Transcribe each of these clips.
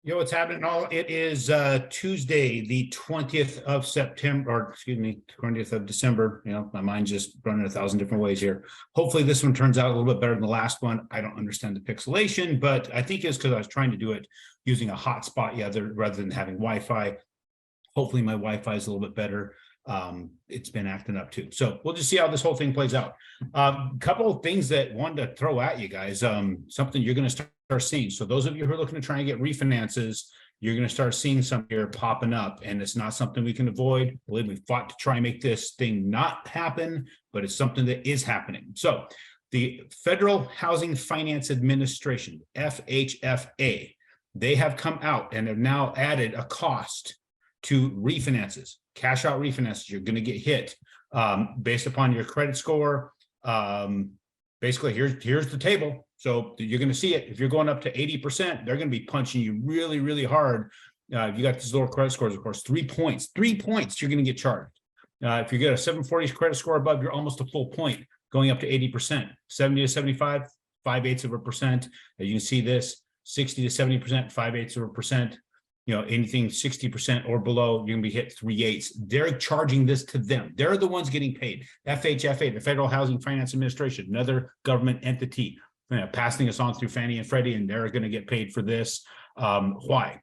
Yo, what's happening? All it is Tuesday, the 20th of September, or excuse me, 20th of December. My mind's just running 1,000 different ways here. Hopefully, this one turns out a little bit better than the last one. I don't understand the pixelation, but I think it's because I was trying to do it using a hotspot, rather than having Wi-Fi. Hopefully, my Wi-Fi is a little bit better. It's been acting up too. So we'll just see how this whole thing plays out. Couple of things that I wanted to throw at you guys. Something you're going to start seeing. So those of you who are looking to try and get refinances, you're going to start seeing some here popping up, and it's not something we can avoid. Believe me, we fought to try and make this thing not happen, but it's something that is happening. So the Federal Housing Finance Administration, FHFA, they have come out and have now added a cost to refinances, cash out refinances. You're going to get hit based upon your credit score. Basically, here's the table. So you're going to see it. If you're going up to 80%, they're going to be punching you really, really hard. If you got these lower credit scores, of course, 3 points, you're going to get charged. If you get a 740 credit score above, you're almost a full point, going up to 80%, 70 to 75, 5/8%. As you can see this, 60 to 70%, 5/8%. Anything 60% or below, you're going to be hit 3/8. They're charging this to them. They're the ones getting paid. FHFA, the Federal Housing Finance Administration, another government entity, passing us on through Fannie and Freddie, and they're going to get paid for this. Why?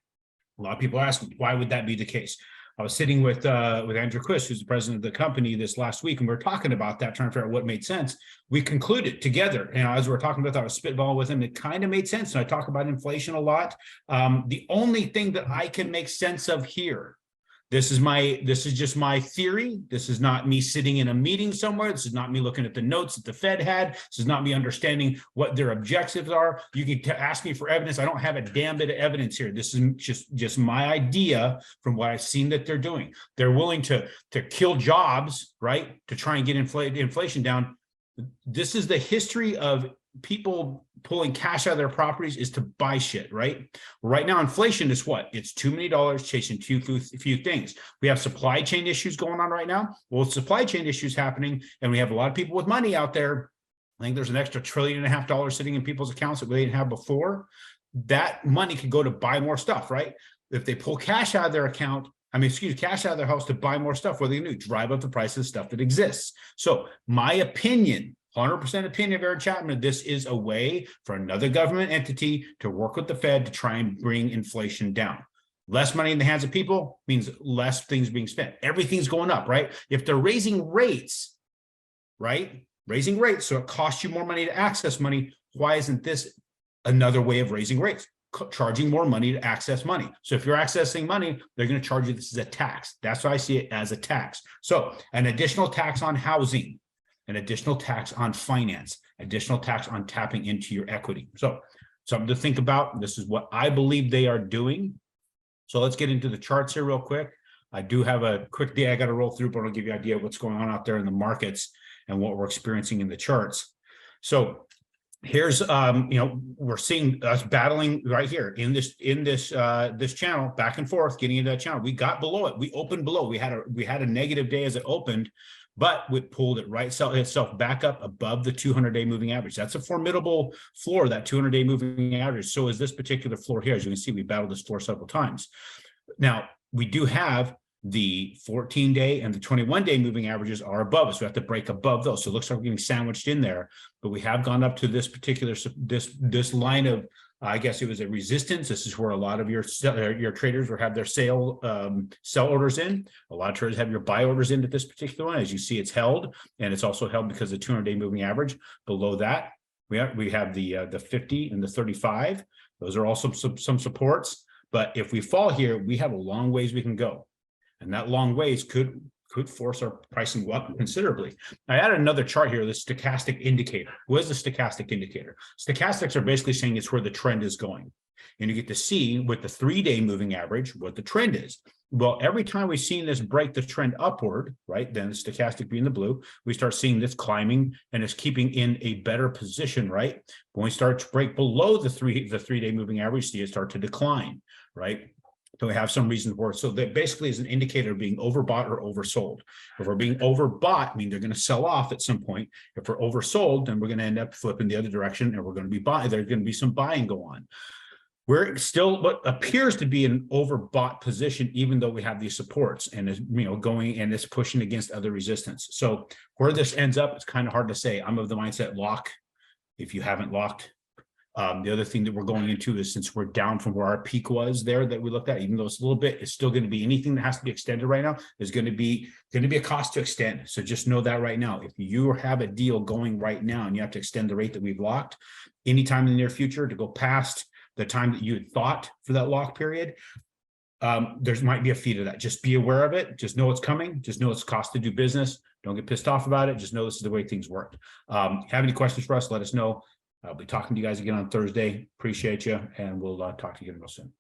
A lot of people ask, why would that be the case? I was sitting with Andrew Quist, who's the president of the company, this last week, and we were talking about that, trying to figure out what made sense. We concluded together, as we were talking about that, I was spitballing with him, it kind of made sense. And I talk about inflation a lot. The only thing that I can make sense of here, this is just my theory. This is not me sitting in a meeting somewhere. This is not me looking at the notes that the Fed had. This is not me understanding what their objectives are. You can ask me for evidence. I don't have a damn bit of evidence here. This is just my idea from what I've seen that they're doing. They're willing to kill jobs, right, to try and get inflation down. This is the history of people pulling cash out of their properties, is to buy shit, right? Right now, inflation is what? It's too many dollars chasing too few things. We have supply chain issues going on right now. Well, supply chain issues happening, and we have a lot of people with money out there. I think there's an extra $1.5 trillion sitting in people's accounts that we didn't have before. That money could go to buy more stuff, right? If they pull cash out of their account, cash out of their house to buy more stuff, what are they going to do? Drive up the price of the stuff that exists. So my opinion, 100% opinion of Aaron Chapman, this is a way for another government entity to work with the Fed to try and bring inflation down. Less money in the hands of people means less things being spent. Everything's going up, right? If they're raising rates, right? Raising rates, so it costs you more money to access money. Why isn't this another way of raising rates? Charging more money to access money. So if you're accessing money, they're going to charge you this as a tax. That's why I see it as a tax. So an additional tax on housing, an additional tax on finance, additional tax on tapping into your equity. So something to think about. This is what I believe they are doing. So let's get into the charts here real quick. I do have a quick day I got to roll through, but I'll give you an idea of what's going on out there in the markets and what we're experiencing in the charts. So here's, we're seeing us battling right here in this channel, back and forth, getting into that channel. We got below it. We opened below. We had a negative day as it opened, but we pulled it right itself back up above the 200-day moving average. That's a formidable floor, that 200-day moving average. So is this particular floor here. As you can see, we battled this floor several times. Now, we do have the 14-day and the 21-day moving averages are above us. We have to break above those. So it looks like we're getting sandwiched in there, but we have gone up to this particular, this line of, I guess it was a resistance. This is where a lot of your traders will have their sell orders in. A lot of traders have your buy orders into this particular one. As you see, it's held, and it's also held because the 200-day moving average. Below that, we have the 50 and the 35. Those are also some supports. But if we fall here, we have a long ways we can go, and that long ways could force our pricing up considerably. I added another chart here, the stochastic indicator. What is the stochastic indicator? Stochastics are basically saying it's where the trend is going. And you get to see with the 3-day moving average what the trend is. Well, every time we've seen this break the trend upward, right, then the stochastic being the blue, we start seeing this climbing and it's keeping in a better position, right? When we start to break below the 3-day moving average, see it start to decline, right? So we have some reason for it. So that basically is an indicator of being overbought or oversold. If we're being overbought, I mean, they're going to sell off at some point. If we're oversold, then we're going to end up flipping the other direction, and we're going to be buying. There's going to be some buying go on. we're still what appears to be an overbought position, even though we have these supports and is, going and it's pushing against other resistance. So where this ends up, it's kind of hard to say. I'm of the mindset lock if you haven't locked. The other thing that we're going into is, since we're down from where our peak was there that we looked at, even though it's a little bit, it's still going to be anything that has to be extended right now is going to be a cost to extend. So just know that right now, if you have a deal going right now and you have to extend the rate that we've locked anytime in the near future to go past the time that you had thought for that lock period, there might be a fee to that. Just be aware of it. Just know it's coming. Just know it's cost to do business. Don't get pissed off about it. Just know this is the way things work. Have any questions for us? Let us know. I'll be talking to you guys again on Thursday. Appreciate you, and we'll talk to you again real soon.